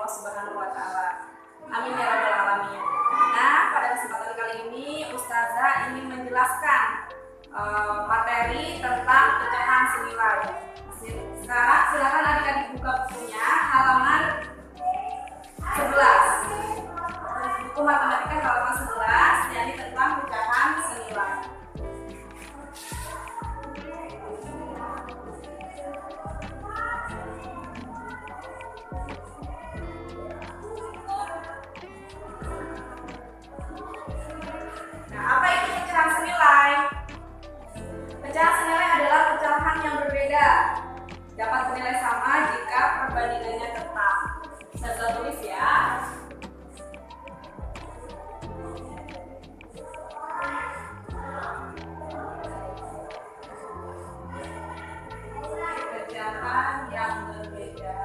Allah Subhanahu wa Ta'ala. Amin ya rabbal alamin. Nah, pada kesempatan kali ini Ustazah ingin menjelaskan materi tentang pecahan senilai. Sekarang silakan adik-adik buka bukunya halaman 11. Buku matematika halaman 11 yakni tentang pecahan senilai. Nah, apa itu pecahan senilai? Pecahan senilai adalah pecahan yang berbeda. Dapat bernilai sama jika perbandingannya tetap. Saya tulis ya. Pecahan yang berbeda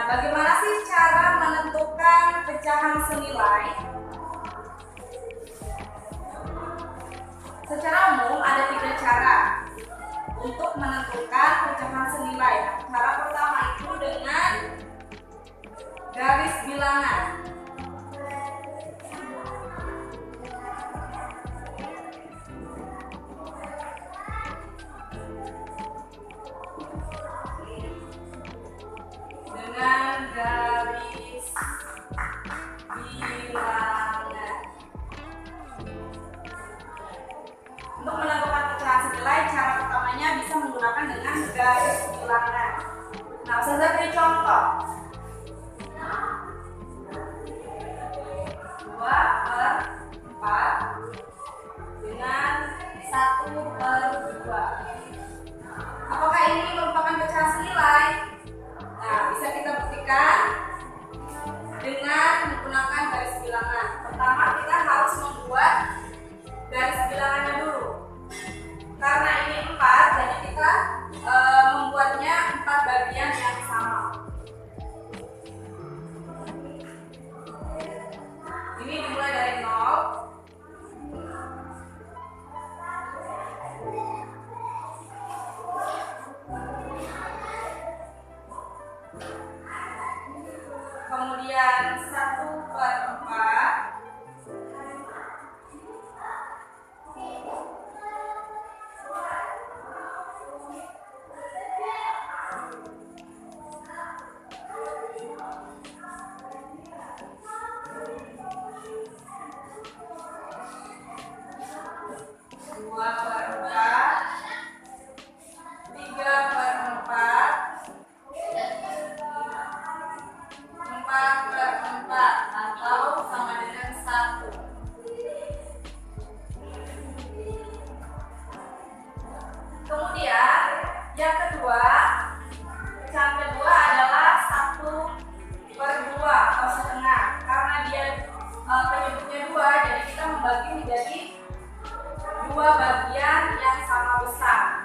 Bagaimana sih cara menentukan pecahan senilai? Secara umum ada 3 cara untuk menentukan pecahan senilai. Cara pertama itu dengan garis bilangan. Untuk menentukan pecahan senilai, cara pertamanya bisa menggunakan dengan garis bilangan. Nah, saya beri contoh. 2/4 dengan 1/2. Apakah ini merupakan pecahan senilai? Nah, bisa kita buktikan dengan menggunakan garis bilangan. Pertama, kita harus membuat garis bilangannya dulu. Karena ini 4, jadi kita membuatnya 4 bagian yang sama. Ini dimulai dari 0. Kemudian 1/4. Kemudian yang kedua, pecahan kedua adalah 1/2 atau setengah. Karena dia penyebutnya 2, jadi kita membagi menjadi 2 bagian yang sama besar.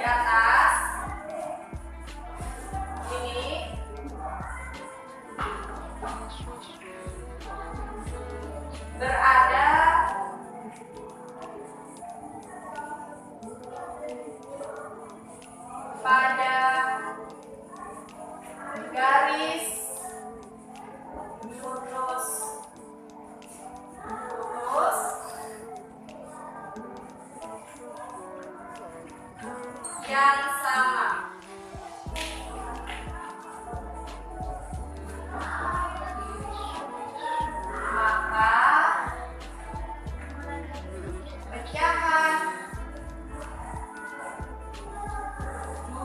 di atas ini berada pada garis lurus yang sama. Maka pecahan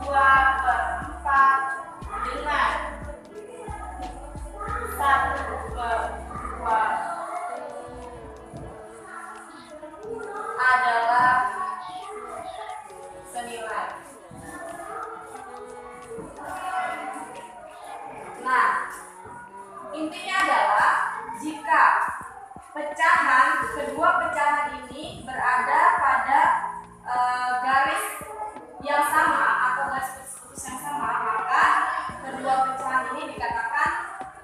2/4 dengan 1/2 adalah senilai. Nah, intinya adalah jika kedua pecahan ini berada pada garis yang sama atau garis putus yang sama, maka kedua pecahan ini dikatakan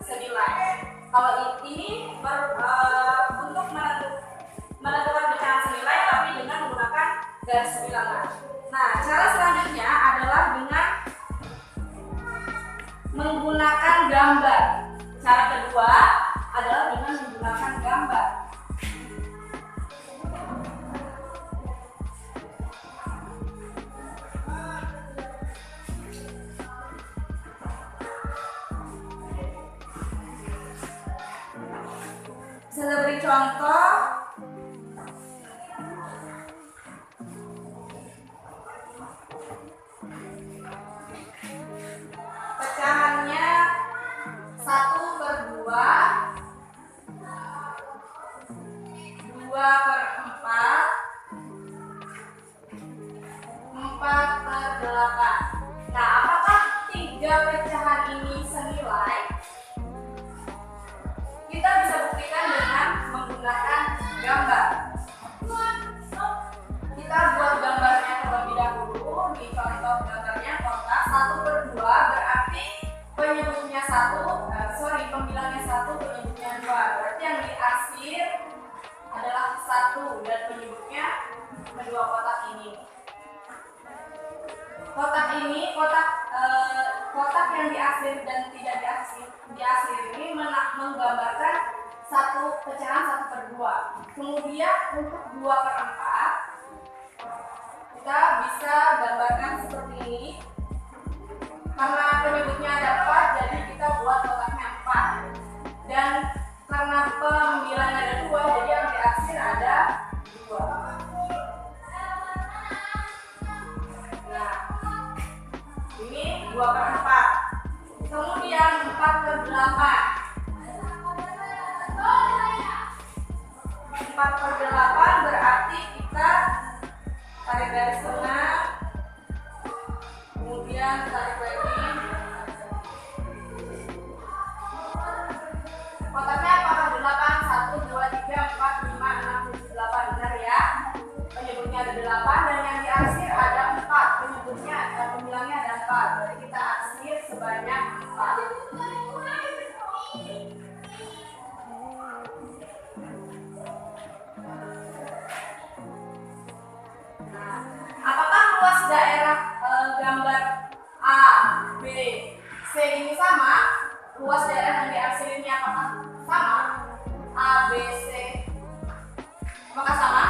senilai. Kalau ini untuk menentukan pecahan senilai tapi dengan menggunakan garis bilangan. Nah, cara selanjutnya adalah dengan menggunakan gambar. Cara kedua adalah dengan menggunakan gambar. Saya beri contoh. Pecahannya 1/2, 2/4, 4/8. Nah, apakah tiga pecahan ini senilai? Kita bisa buktikan dengan menggunakan gambar. Kita buat gambarnya terlebih dahulu. Di contoh gambarnya kotak 1/2 berarti penyebutnya pembilangnya 1, penyebutnya 2. Berarti yang diarsir adalah 1 dan penyebutnya kedua kotak ini. Kotak yang diarsir dan tidak diarsir ini menggambarkan satu pecahan 1/2. Kemudian untuk 2/4 kita bisa gambarkan seperti ini. Karena penyebutnya ada 4, jadi kita buat kotaknya 4. Dan karena pembilangnya ada 2, jadi yang diarsir ada 2. Nah, ini 2/4. Kemudian 4/8. 4/8 berarti kita tarik garis tengah, kemudian tarik lagi. Kotaknya apakah 8? 1, 2, 3, 4, 5, 6, 7, 8. Benar ya? Penyebutnya ada 8 dan yang diarsir ada 4. Pembilangnya ada 4. Jadi kita arsir sebanyak 4. Nah, apakah luas daerah gambar A, B, C ini sama? Luas daerah yang diarsir ini apakah sama? A, B, C. Apakah sama?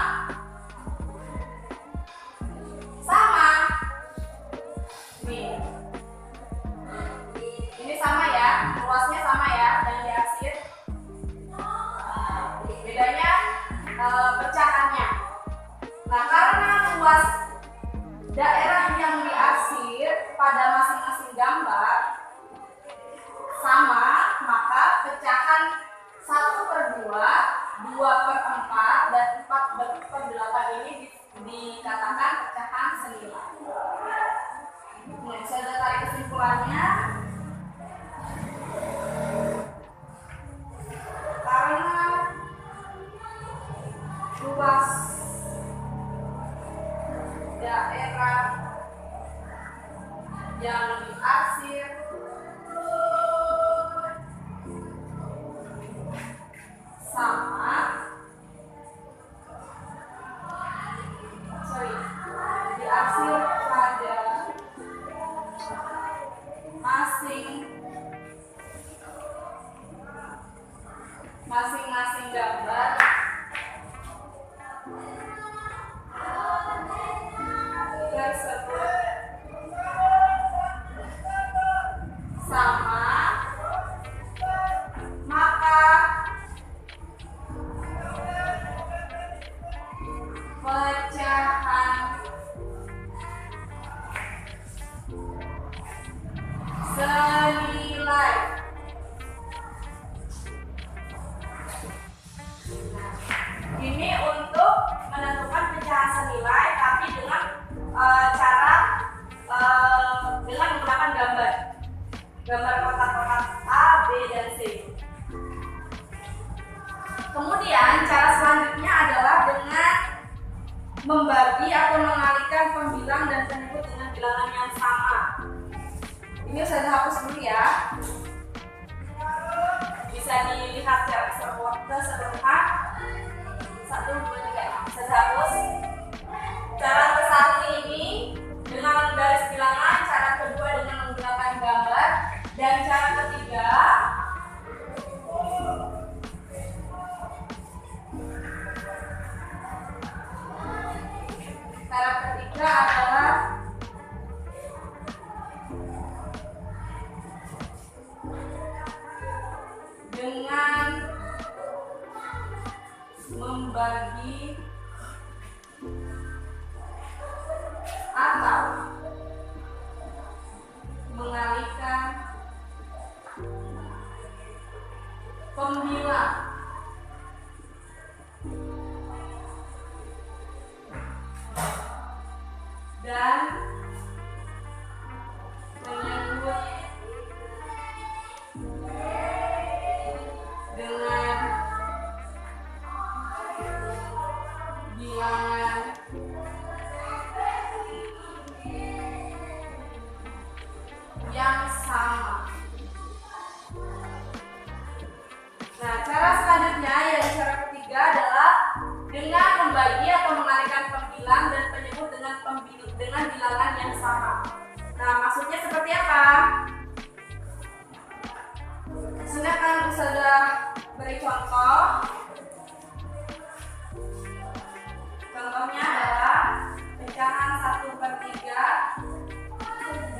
Sama. Nih. Ini sama ya, luasnya sama ya yang diarsir. Bedanya pecahannya. Nah, karena luas daerah yang diarsir pada masing-masing gambar sama, maka pecahan 1/2, 2/4, dan 4/8 ini dikatakan pecahan senilai. Nah, saya sudah tarik kesimpulannya. Karena luas daerah yang diarsir sama diarsir pada masing-masing gambar tersebut sama, maka pecahan senilai. Ini untuk menentukan pecahan senilai, tapi dengan cara dengan menggunakan gambar kotak-kotak A, B, dan C. Kemudian cara selanjutnya adalah dengan membagi atau mengalihkan pembilang dan penyebut dengan bilangan yang sama. Ini saya hapus dulu ya. Bisa dilihat secara keseluruhan. 1, 2, 3. Saya hapus. Cara ke-1 ini dengan menggaris bilangan, cara kedua dengan menggunakan gambar, dan cara ketiga adalah dengan membagi atau mengalihkan pembilang dan menyebut dengan bilangan yang sama. Nah, cara selanjutnya yang cara ketiga adalah dengan membagi atau mengalihkan pembilang dan penyebut dengan bilangan yang sama. Nah, maksudnya seperti apa? Silakan Ustazah beri contoh. Contohnya adalah pecahan 1/3,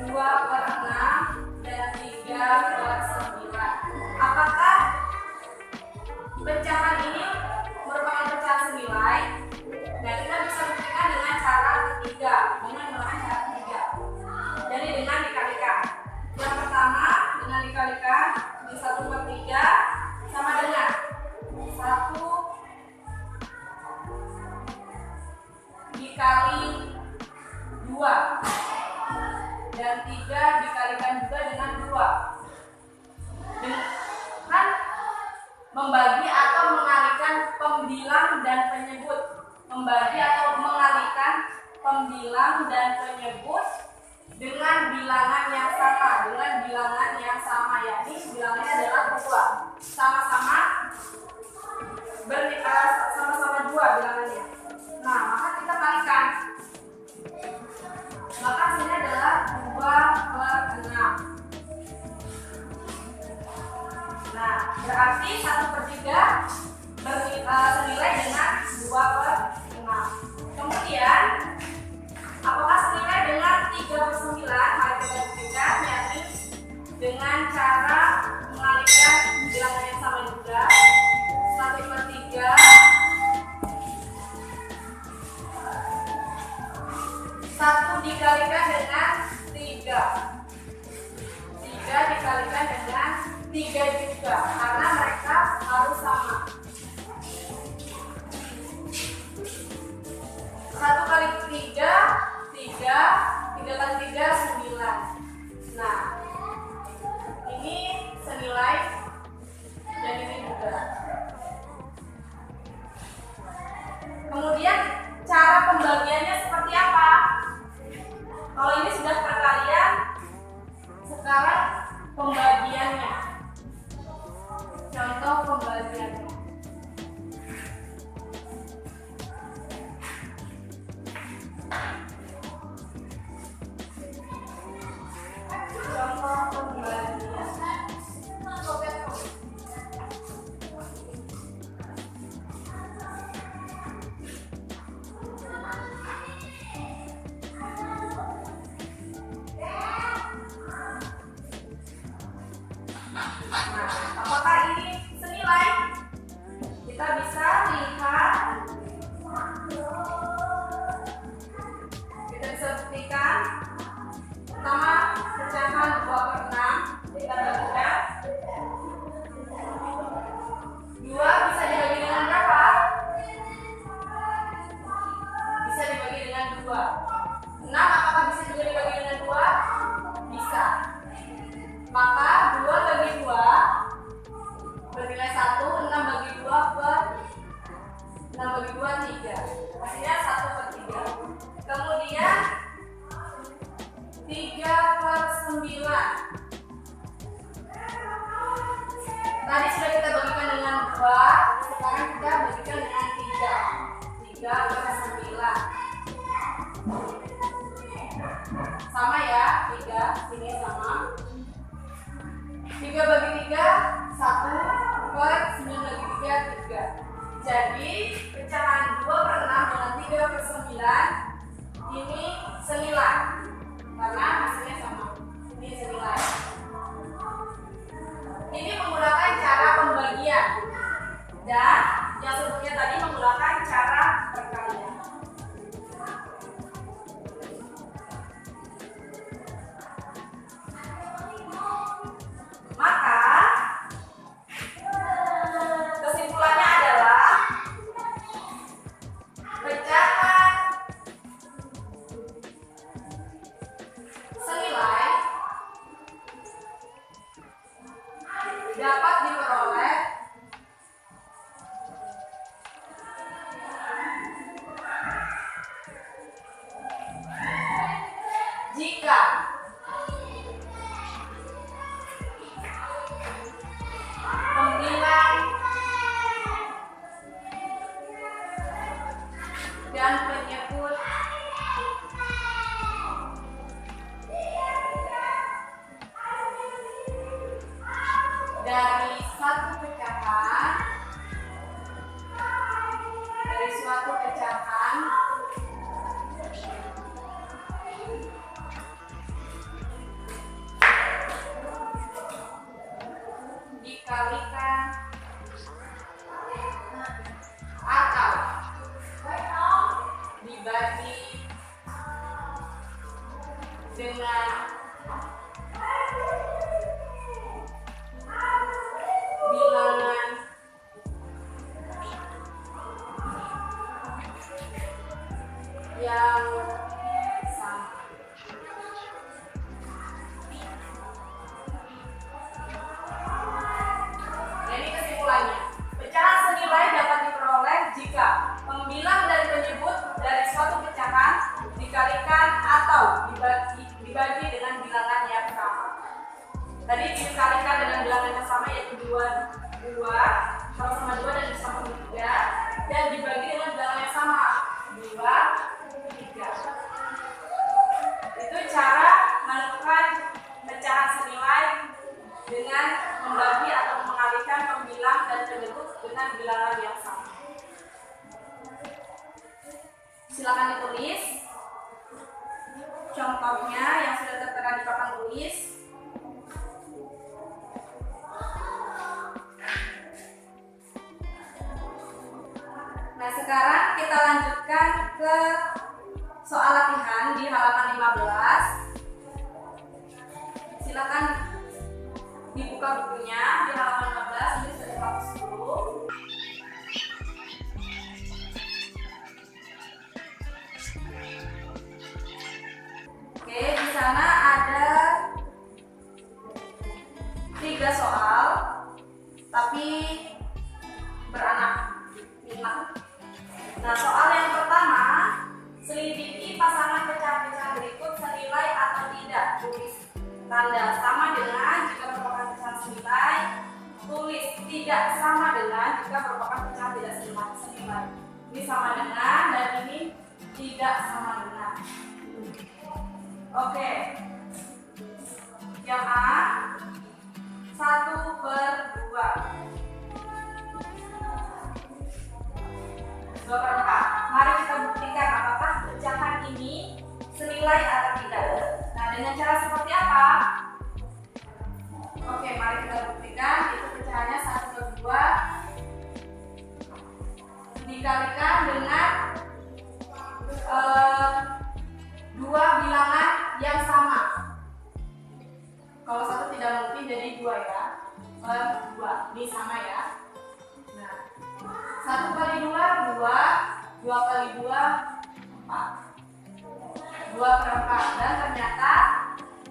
2/6, dan 3/9. Apakah pecahan ini merupakan pecahan senilai? Nah, kita bisa buktikan dengan cara ketiga, dengan menggunakan cara ketiga. Jadi dengan dikalikan. Yang pertama dengan dikalikan di 1/3 sama dengan 1 dikali 2 dan 3 dikalikan juga dengan 2. Dengan membagi atau mengalihkan pembilang dan penyebut. Membagi atau mengalihkan pembilang dan penyebut dengan bilangan yang sama, yakni bilangannya adalah 2. Sama-sama 2 bilangannya. Nah, maka kita kalikan. Maka hasilnya adalah 2/6. Nah, berarti 1/3 senilai dengan 2/6. Kemudian, apakah senilai dengan 3/9? Mari kita buktikan, yakni dengan cara mengalihkan bilangan yang sama juga. 1/3 1 dikalikan dengan 3. 3 dikalikan dengan 3 juga, karena mereka harus sama. 1 kali 3, 3. 3 kali 3, 9. Nah, ini senilai dan ini juga. Kemudian cara pembagiannya seperti apa? Kalau ini sudah perkalian, Contoh pembagian. Apakah ini senilai? Kita bisa lihat, kita bisa buktikan. Pertama, pecahan 2/6 kita bagikan 2 bisa dibagi dengan berapa? Bisa dibagi dengan 2. 6 apakah bisa juga dibagi dengan 2? Bisa. Maka 2 bagi 2 bernilai 1, 6 bagi 2 6 bagi 2 3. Hasilnya 1/3. Kemudian 3/9. Tadi sudah kita bagikan dengan 2, sekarang kita bagikan dengan 3. 3/9. Sama ya, 3, sini sama. 3 bagi 3, 1/9 bagi 3, 3. Jadi pecahan 2/6 dengan 3/9 ini senilai karena hasilnya sama. Ini senilai. Ini menggunakan cara pembagian dan yang sebelumnya tadi menggunakan cara perkalian. Maka kesimpulannya adalah pecahan senilai dapat diperoleh jika pembilang dan penyebut dari suatu pecahan dikalikan atau dibagi dengan bilangan yang sama. Jadi kesimpulannya, pecahan senilai dapat diperoleh jika pembilang dan penyebut dari suatu pecahan dikalikan atau dibagi dengan bilangan yang sama. Tadi dikalikan dengan bilangan yang sama yaitu 2 sama 2 dan sama 3 dan dibagi dengan bilangan yang sama 2, 3. Itu cara menentukan pecahan senilai dengan membagi atau mengalihkan pembilang dan penyebut dengan bilangan yang sama. Silakan ditulis contohnya yang sudah tertera di papan tulis. Nah, sekarang kita lanjutkan ke soal latihan di halaman 15. Silakan dibuka bukunya di halaman 15, ini sudah dihapus dulu. Oke, di sana ada 3 soal, tapi beranak 5. Nah, soal yang pertama, selidiki pasangan pecahan-pecahan berikut senilai atau tidak. Tulis tanda sama dengan jika merupakan pecahan senilai. Tulis tidak sama dengan jika merupakan pecahan tidak senilai. Ini sama dengan dan ini tidak sama dengan. Oke, yang A 1/2. 2/4. Mari kita buktikan apakah pecahan ini senilai atau tidak. Nah, dengan cara seperti apa? Oke, mari kita buktikan. Itu pecahannya 1/2 dikalikan dengan dua bilangan yang sama. Kalau satu tidak mungkin, jadi 2 ya. 2. Ini sama ya. Nah, 1 kali 2, 2. 2 kali 2, 4. 2/4. Dan ternyata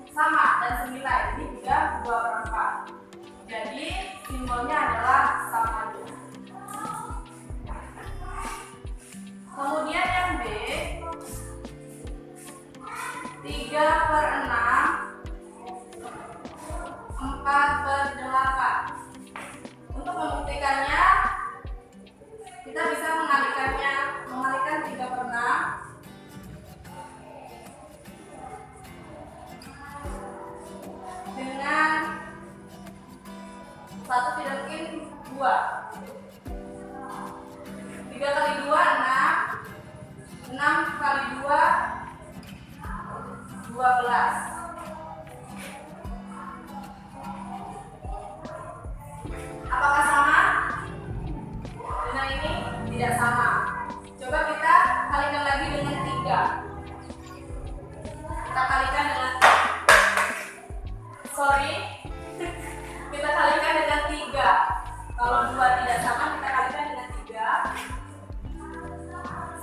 sama dan senilai. Ini juga 2/4. Jadi simbolnya adalah sama dengan. Kemudian yang B 3/6, 4/8. Untuk membuktikannya kita bisa mengalihkan 3/6 dengan 1 tidak mungkin 2. 3 kali 2 6. 6 kali 2 12. Apakah sama? Dengan ini tidak sama. Coba kita kalikan lagi dengan 3. Kita kalikan dengan kita kalikan dengan 3. Kalau 2 tidak sama, kita kalikan dengan 3.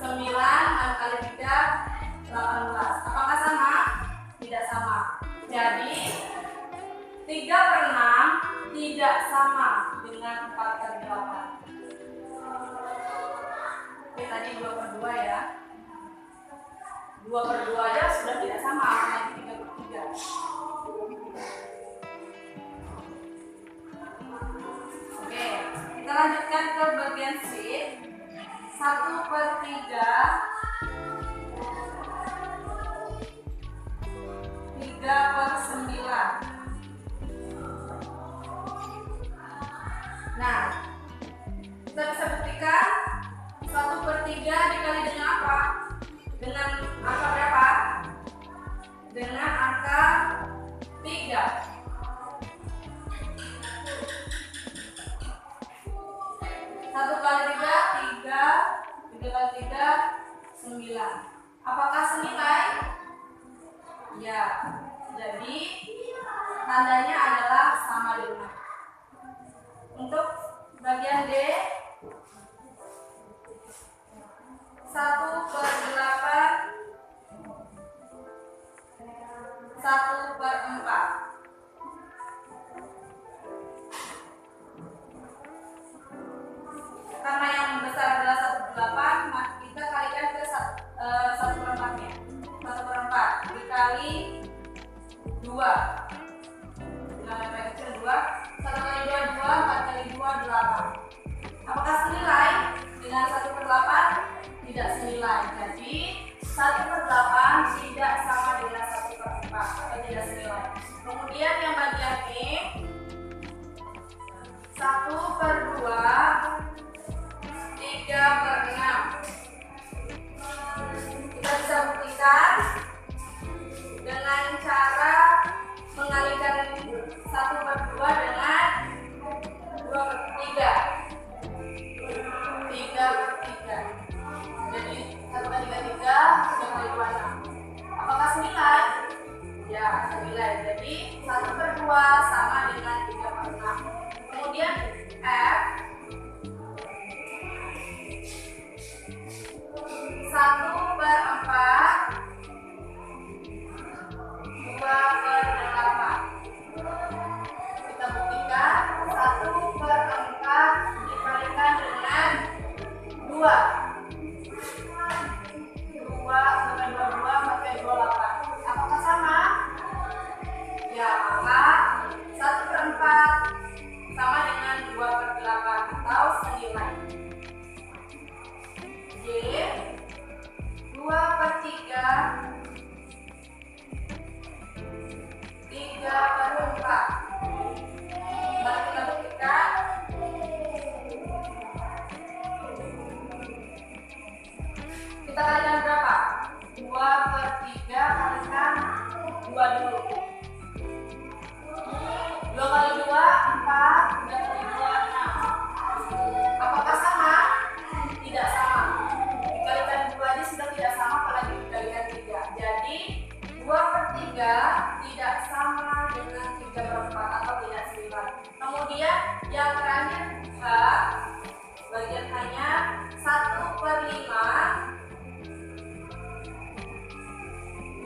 9, 6 kali 3, 18. Apakah sama? Tidak sama. Jadi 3/6 tidak sama dengan 4/8. Oke, tadi 2/2 ya. 2/2 aja sudah tidak sama, apalagi 3/3. Oke, kita lanjutkan ke bagian C. 1/3, 3/9. Nah, kita bisa buktikan 1/3 dikali dengan apa? Dengan angka berapa? Dengan angka 3. 1 kali 3, 3. 3 kali 3, 9. Apakah senilai? Ya, jadi tandanya adalah sama dengan. Untuk bagian D 1/8, 1/4. Karena yang besar adalah 1/8, maka kita kalikan ke 1/4-nya. 1/4 dikali 2. Bilangan yang kecil 2. 1 kali 2, 2. 4 kali 2, 8. Apakah senilai dengan 1/8? Tidak senilai. Jadi 1/8 tidak sama dengan 1/4 atau tidak senilai. Kemudian yang bagian E 1/2, 3/6. Kita bisa buktikan dengan cara mengalihkan 1/2 dengan 2/3. 3/3. Jadi 1 kali 3, 3 kali 2, 6. Apakah senilai? Ya, senilai. Jadi 1/2 sama dengan 3/6. Kemudian F 1/4, 2/8. Kita buktikan 1/4 dikalikan dengan 2. 2 sampai 22 sampai 28. Apakah sama? Ya, maka 1/4 sama dengan 2/8 atau senilai. J 2/8,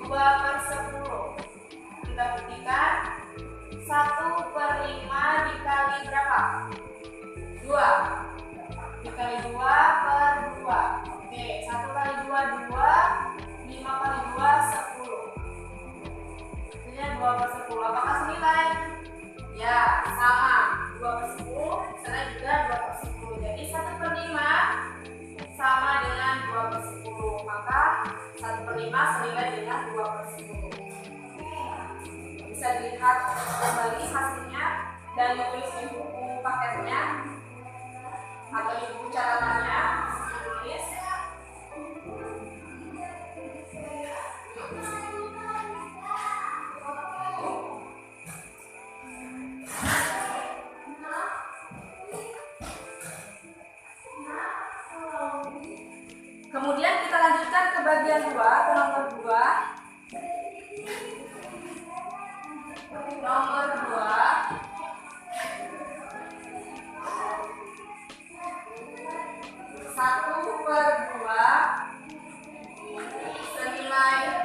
2/10. Kita buktikan. 1/5 dikali berapa? 2. Dikali 2/2. Oke, 1 kali 2, 2. 5 kali 2, 10. Hasilnya 2/10. Apakah senilai? Ya, sama. 2/10. Sana juga 2/10. Jadi 1/5 sama dengan 2/10. Maka 1/5 senilai dengan 2/10. Bisa dilihat kembali hasilnya dan ditulis di buku paketnya atau di buku catatannya. Tulis. Kemudian kita lanjutkan ke bagian 2, ke nomor 2. Nomor 2. Satu per 2 senilai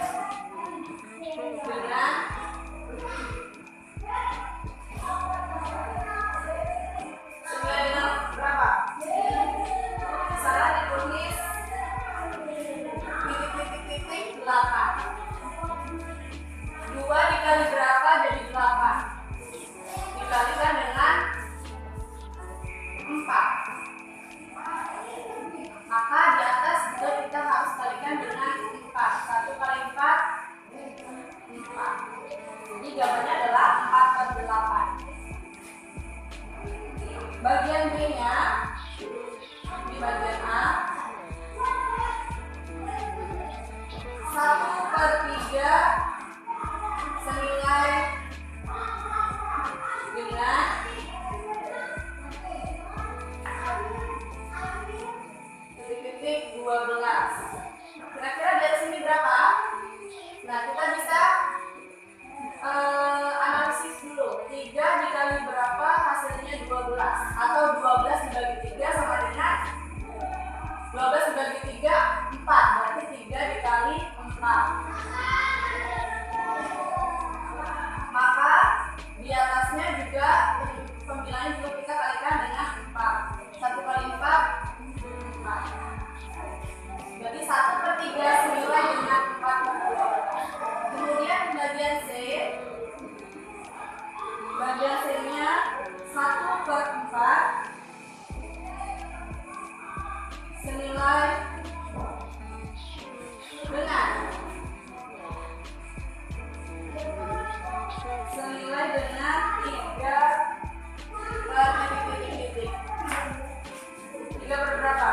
dengan berapa? Sana ditulis titik-titik 8. 2 dikali berapa jadi 8? Dikalikan dengan 4. Maka di atas juga kita harus kalikan dengan 4. 1 kali 4, 4. Jadi jawabannya adalah 4/8. Bagian B-nya di bagian A, 1/3 senilai dengan titik-titik 12. Kira-kira dari sini berapa? Nah, kita bisa analisis dulu. 3 dikali berapa hasilnya 12, atau 12 dibagi 3 sama dengan 12 dibagi 3, 4. Berarti 3 dikali 4. Maka di atasnya juga pembilangannya juga kita kalikan dengan 4. 1 kali 4, 4. Jadi 1/3 senilai dengan 4/12. Kemudian bagian C. Bagian C-nya 1/4 senilai dengan 3 per titik-titik. 3 per berapa?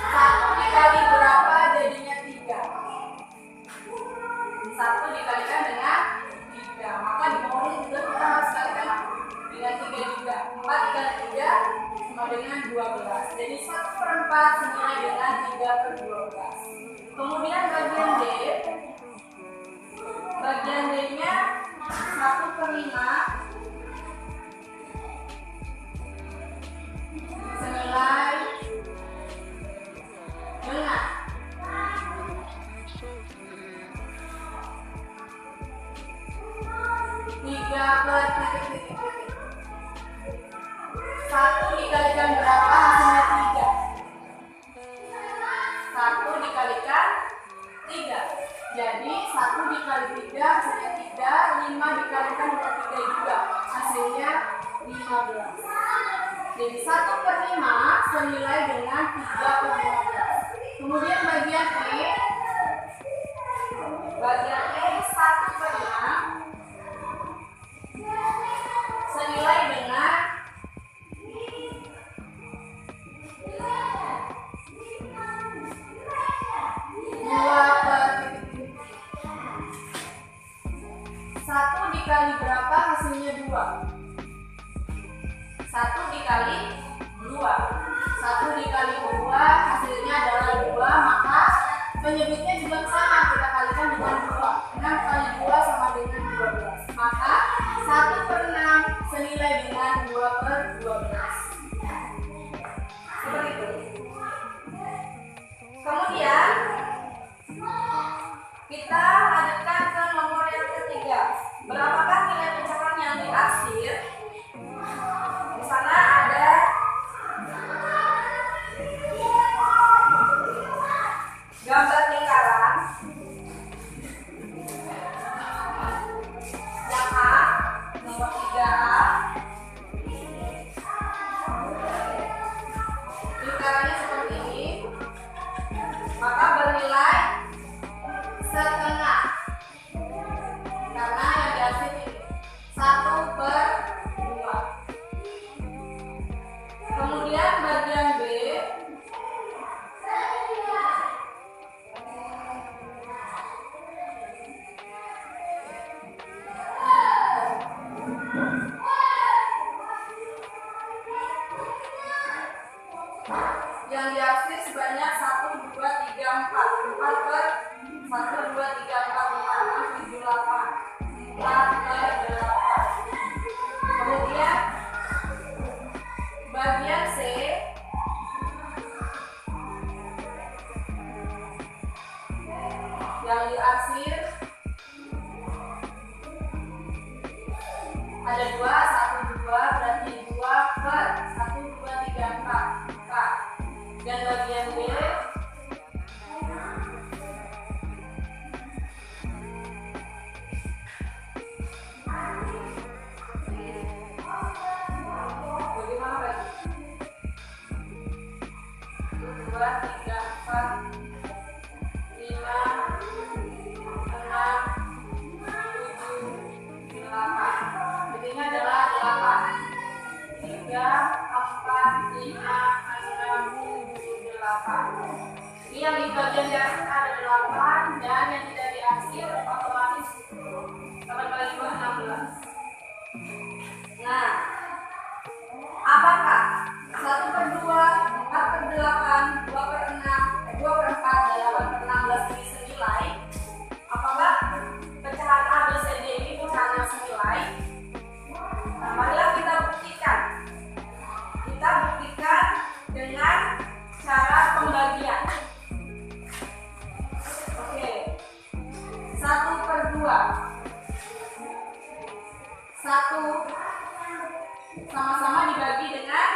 1 dikali berapa jadinya 3? 1 dikalikan dengan 3. Maka di bawahnya juga kita harus kalikan dengan 3 juga. 4 dikali 3 sama dengan 12. Jadi 1/4 senilai dengan 3/12. Kemudian bagian D. Bagian D-nya 1/5 senilai dengan 3 per titik-titik. 1 dikalikan berapa hasilnya 3? 1 dikalikan 3. Jadi 1 dikali 3 hasilnya 3. 5 dikalikan dengan 3 juga hasilnya 15. Jadi 1/5 senilai dengan 3/15. Kemudian bagian E. Bagian E 1/5 senilai dengan 1 dikali berapa hasilnya 2? 1 dikali 2. 1 dikali 2 hasilnya adalah 2. Maka penyebutnya juga sama, kita kalikan dengan 2. 6 kali 2 sama dengan 12. Maka 1/6 senilai dengan 2/12. Seperti itu. Kemudian Yang A, nomor 3A. Lingkarannya seperti ini, maka bernilai setengah karena yang dihasil ini 1/2. Kemudian bagian B, yang dihasil sebanyak 1, 2, 3, 4. 4/1, 2, 3, 4, 5, 6, 7, 8. 4/8. Kemudian bagian C, yang dihasil ada 2, 1, 2, berarti 2/1, 2, 3, 4. 4. Dan bagian B, bagaimana lagi? 2, 3, 4, 5, 6, 7, 8. Intinya adalah 8. 3, 4, 5, 6, 7, 8. Ini yang di bagian dihasil ada 8 dan yang tidak dihasil otomatis 8 kali 2, 16. Nah, apakah 1/2, 4/8, 2/6, 2/4, dan 8/16 ini senilai? Apakah pecahan A, B, C, D ini pecahannya senilai? Nah, marilah kita buktikan. Kita buktikan dengan cara pembagian. Oke, 1/2. 1 sama-sama dibagi dengan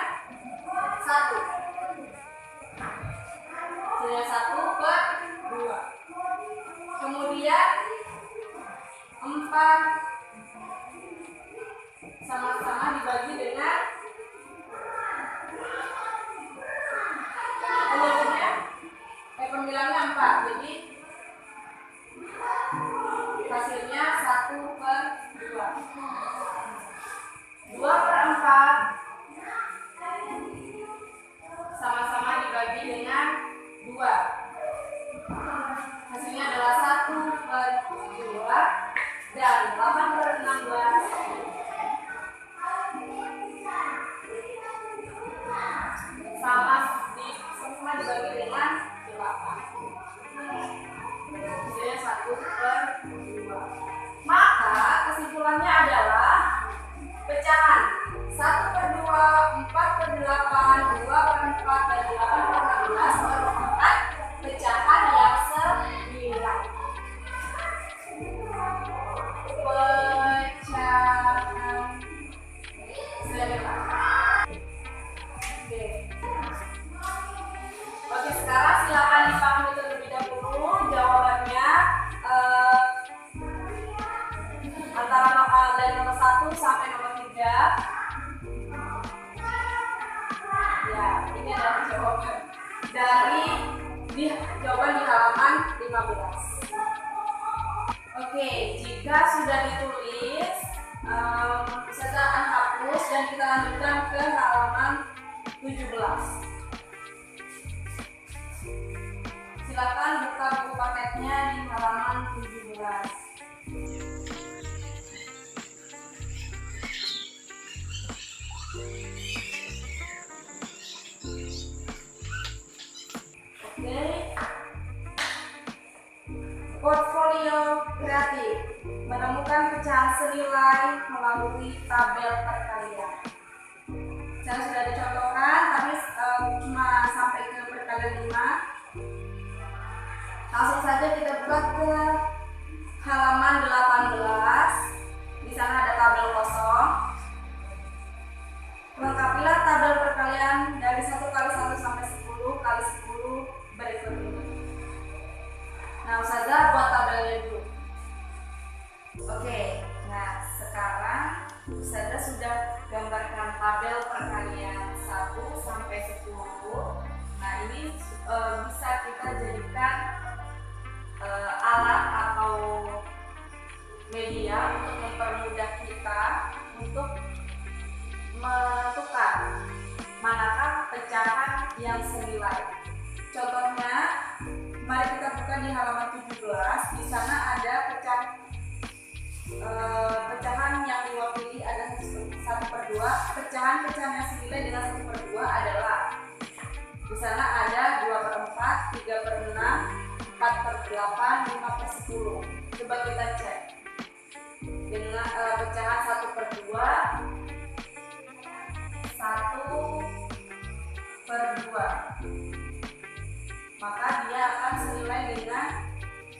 1. Jadi 1/2. Kemudian 4 sama-sama dibagi dengan pembilangnya 4. Jadi hasilnya 1/2. 2/4 sama-sama dibagi dengan 2. Hasilnya adalah 1/2. Dan 8/16 sama dibagi dengan 8. Hasilnya 1/2. Maka kesimpulannya adalah pecahan 1/2, 4/8, 2/4, dan 8/16 merupakan pecahan yang senilai. Pecahan senilai. Oke, sekarang silakan dipahami terlebih dahulu jawabannya antara dari nomor 1 sampai nomor 3. Ya, ini adalah jawaban dari jawaban di halaman 15. Oke, jika sudah ditulis, saya akan hapus dan kita lanjutkan ke halaman 17. Silakan buka buku paketnya di halaman 17. Oke. Portfolio kreatif menemukan pecahan senilai melalui tabel perkalian. Saya sudah dicontohkan, tapi cuma sampai ke perkalian 5. Langsung saja kita buka ke halaman 18. Di sana ada tabel kosong. Lengkapilah tabel perkalian dari 1 kali 1 sampai 10 kali 10 berikut ini. Nah, Ustazah buat tabelnya dulu. Oke, nah sekarang Ustazah sudah gambarkan tabel perkalian 1 sampai 10. Nah, ini bisa kita jadikan alat atau media untuk mempermudah kita untuk menentukan manakah pecahan yang senilai. Contohnya, mari kita buka di halaman 17. Di sana ada pecahan yang diwakili ada 1/2. Pecahan-pecahan yang senilai dengan 1/2 adalah di sana ada 2/4, 3/6, 4/8, 5/10. Coba kita cek. Dengan pecahan 1/2, 1/2, maka dia akan senilai dengan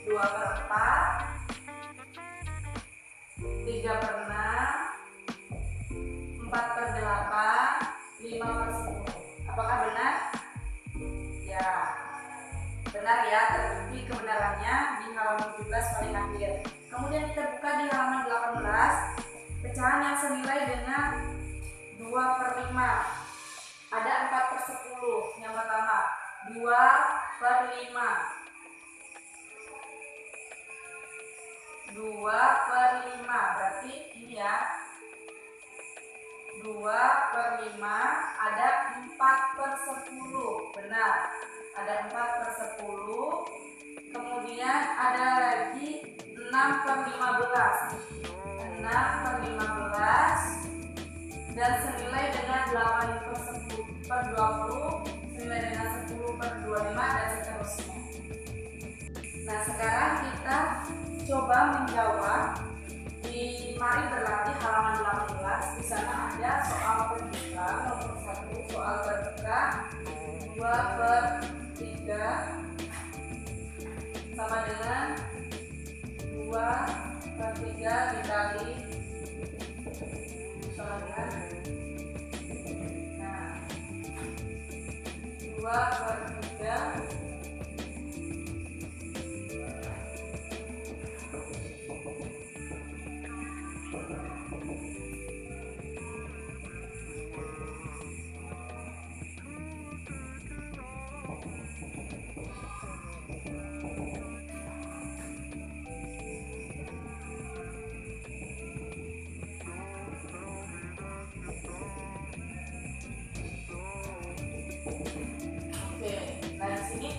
2/4, 3/6, 4/8, 5/10. Apakah benar? Ya, benar ya, terbukti kebenarannya di halaman 17 paling akhir. Kemudian kita buka di halaman 18, pecahan yang senilai dengan 2/5. Ada 4/10. Yang pertama, 2/5. 2/5 berarti ini ya. 2/5 ada 4/10. Benar. Ada 4/10. Kemudian ada lagi 6/15. 6/15 dan senilai dengan 8/20, senilai dengan 10/25 dan seterusnya. Nah, sekarang kita coba menjawab di Mari Berlatih halaman 18. Di sana ada soal terbuka nomor 1, soal terbuka 2/3 sama dengan 2/3 dikali sama dengan 2/3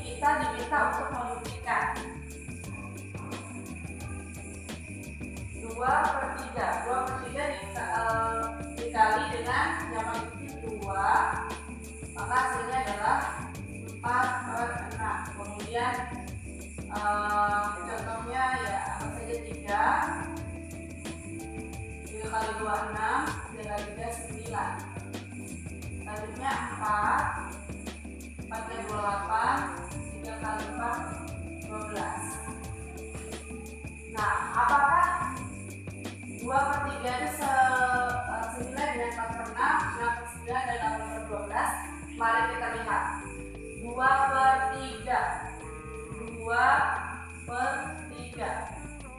kita diminta untuk membuktikan 2/3 dikali dengan yang magnitudo 2, maka hasilnya adalah 4/6. Kemudian contohnya ya anggap saja 3 kali 2 6, 3 kali 3 9. Selanjutnya 4 kali 2 8, 3 kali 4 12. Nah, apakah 2/3 itu senilai dengan 4/6, 6/9 dan 8/12? Mari kita lihat.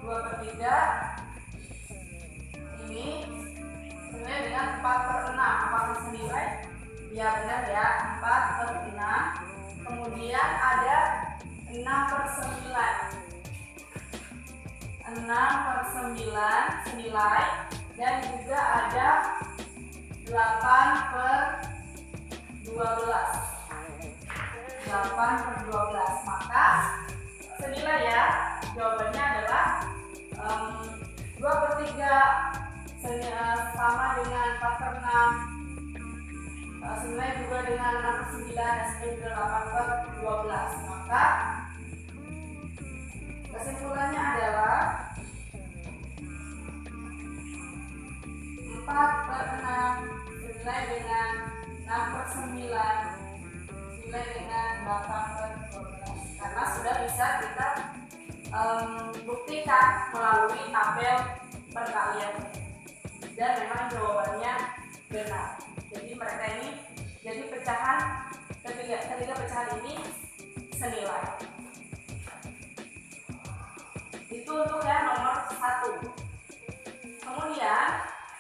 2/3 ini senilai dengan 4/6. Apakah senilai? Ya benar ya, 4/6. Kemudian ada 6/9. 6/9 senilai, dan juga ada 8/12. 8/12, maka senilai ya. Jawabannya adalah 2/3 sama dengan 4/6, senilai juga dengan 6/9 dan senilai juga 8/12. Maka kesimpulannya adalah 4/6 senilai dengan 6/9 senilai dengan 8/12, karena sudah bisa kita buktikan melalui tabel perkalian dan memang jawabannya benar. Jadi mereka ini, jadi ketiga pecahan ini senilai. Itu untuk yang nomor 1. Kemudian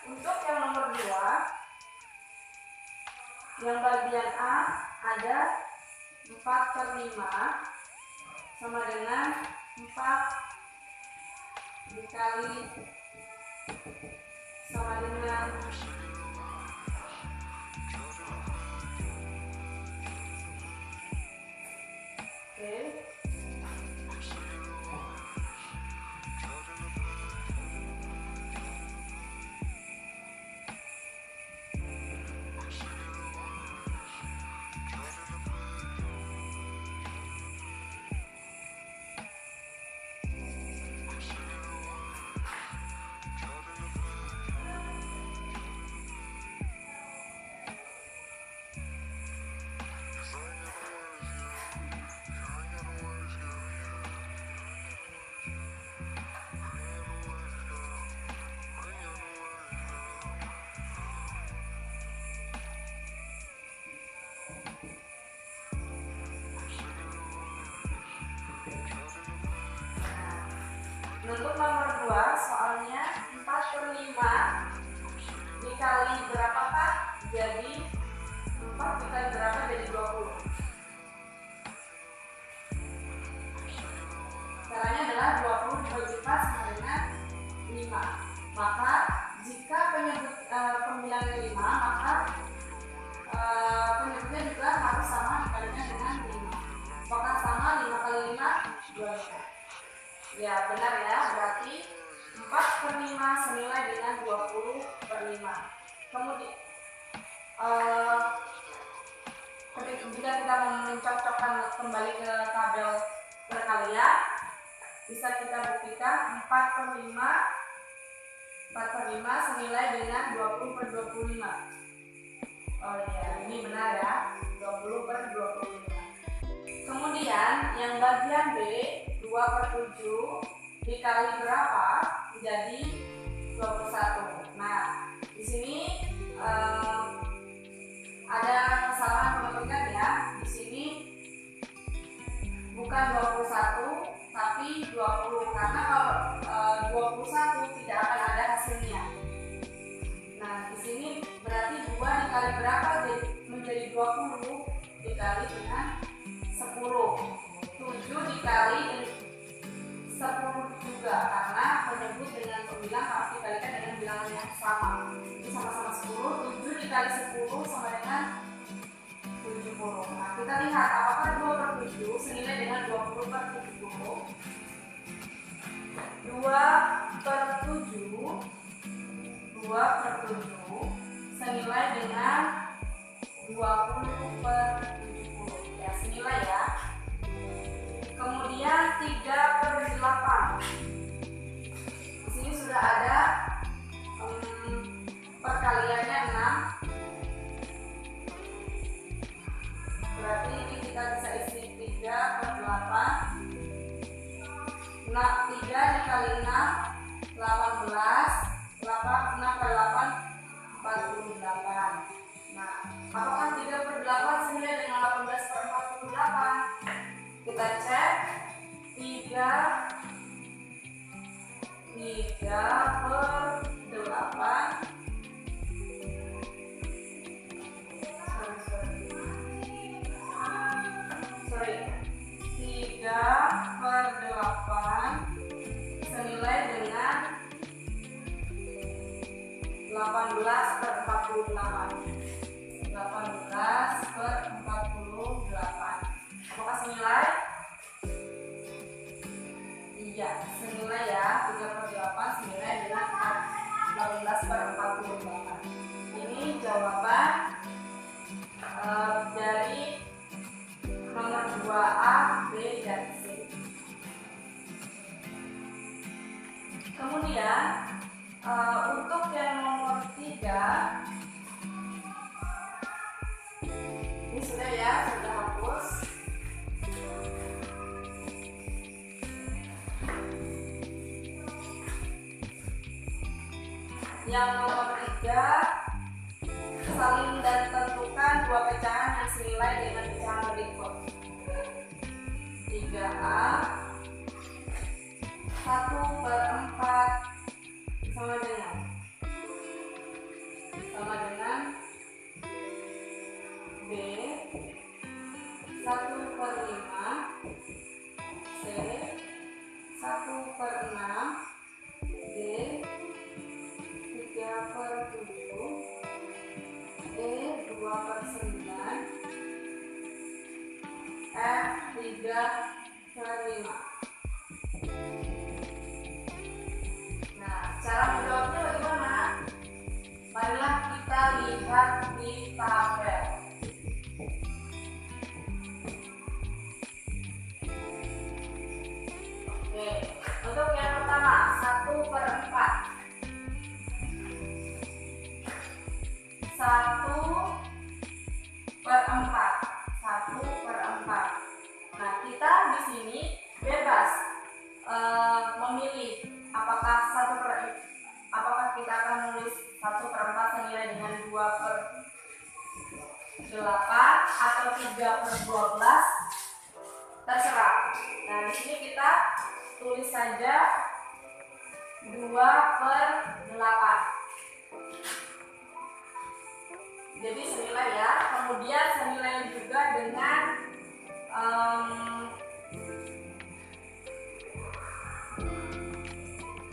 untuk yang nomor 2, yang bagian A ada 4/5 sama dengan 4 dikali sama dengan 4. Untuk nomor 2 soalnya 4/5 dikali berapa Pak? Jadi 4 dikali berapa jadi 20. Caranya adalah 20 dibagi 4 sama dengan 5. Maka jika pembilangan 5, maka penyebutnya juga harus sama dikalikan dengan 5. Apakah sama 5 kali 5? 25. Ya benar ya, berarti 4/5 senilai dengan 20/5. Kemudian jika kita mencocokkan kembali ke tabel perkalian, bisa kita buktikan 4/5 senilai dengan 20/25. Oh ya, ini benar ya, 20/25. Kemudian yang bagian B 2/7 dikali berapa jadi 21. Nah, di sini ada kesalahan pengetikkan ya. Di sini bukan 21 tapi 20, karena kalau 21 tidak akan ada hasilnya. Nah, di sini berarti 2 dikali berapa menjadi 20 dikali dengan 10. 7 dikali 10 juga, karena menyebut dengan pembilang harus dikalikan dengan bilangan yang sama. Ini sama-sama 10, 7 dikali 10 sama dengan 70. Nah, kita lihat apakah 2/7 senilai dengan 20/70. 2/7 senilai dengan 20/70. Ya, senilai ya. Kemudian 3/8. Di sini sudah ada perkaliannya 6. Berarti ini kita bisa isi 3/8. Nah, 3 dikali 6 18. 6 kali 8 48. Nah, apakah 3/8 senilai dengan 18/48? Kita cek. 3/8 senilai dengan 18/48. 18/48. Apakah senilai? Iya, senilai ya. 3/8 senilai dengan 18/48. Ini jawaban dari nomor 2A, B, dan C. Kemudian untuk yang nomor 3, ini sudah ya, sudah hapus. Yang nomor 3, salin dan tentukan dua pecahan yang senilai dengan pecahan berikut. 3A 1 1/6, D 3/7, E 2/9, F 3/5. Nah, cara menjawabnya bagaimana? Marilah kita lihat di tabel. Oke, untuk yang pertama 1/4. 1/4. Nah, kita di sini bebas memilih apakah kita akan menulis 1/4 senilai dengan 2/8 atau 3/12, terserah. Nah, di sini kita tulis saja 2/8. Jadi senilai ya. Kemudian senilai juga dengan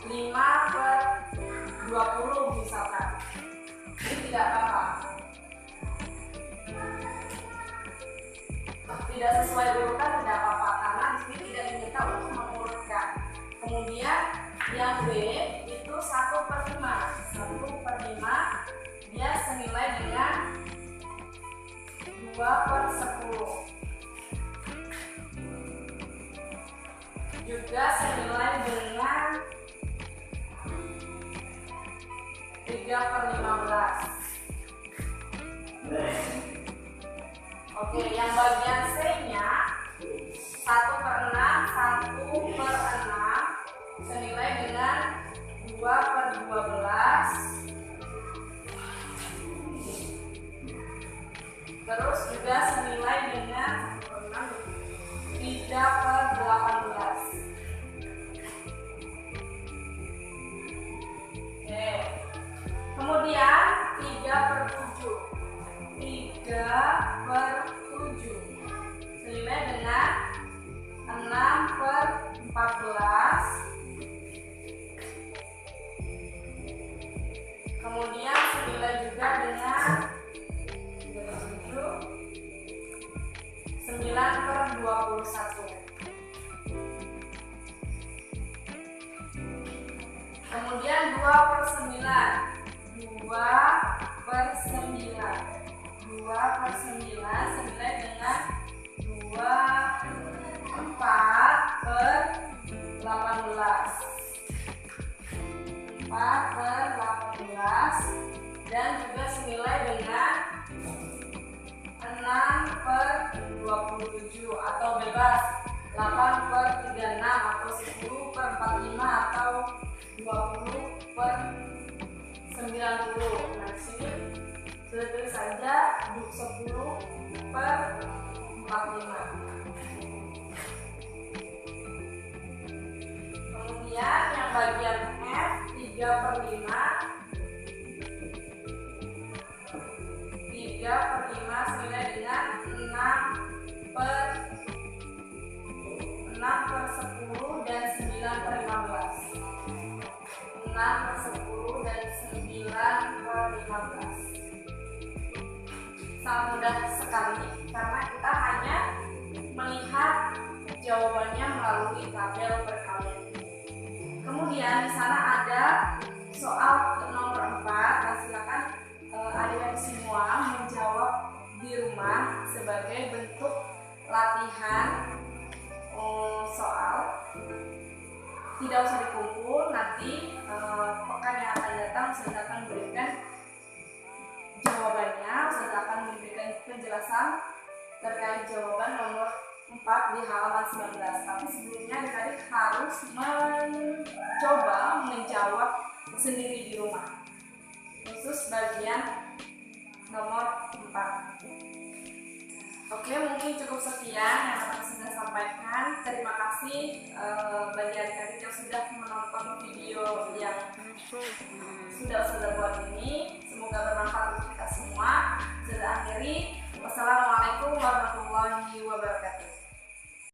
5/20 misalkan. Ini tidak apa-apa. Tidak sesuai urutan tidak apa-apa karena di sini tidak diminta untuk mengurutkan. Kemudian yang B itu 1/5. 1/5 dia senilai dengan 2/10. Juga senilai dengan 3/15. Oke, yang bagian C-nya 1/6, 1/6 senilai dengan 2/12. Terus juga senilai dengan 3/18. Oke. Kemudian 3/7. 3/7 senilai dengan 6/14. Kemudian senilai juga dengan 9/21. Kemudian 2/9. 2/9 senilai dengan 4/18. 4/18 dan juga senilai dengan 6/27 atau bebas 8/36 atau 10/45 atau 20/90. Nah, di sini sudah tulis saja 10/45. Kemudian yang bagian F 3/5. 3/5 senilai dengan 6/10 dan 9/15. 6/10 dan 9/15. Sangat mudah sekali karena kita hanya melihat jawabannya melalui tabel perkalian. Kemudian di sana ada soal nomor 4. Nah, silakan adik-adik semua menjawab di rumah sebagai bentuk latihan soal. Tidak usah dikumpul, nanti pekan yang akan datang saya akan memberikan jawabannya, saya akan memberikan penjelasan terkait jawaban nomor 4 di halaman 19. Tapi sebelumnya adik-adik harus mencoba menjawab sendiri di rumah, khusus bagian nomor 4. Oke, mungkin cukup sekian yang akan saya sampaikan. Terima kasih bagi adik-adik yang sudah menonton video yang sudah buat ini. Semoga bermanfaat untuk kita semua. Sudah akhiri. Wassalamualaikum warahmatullahi wabarakatuh.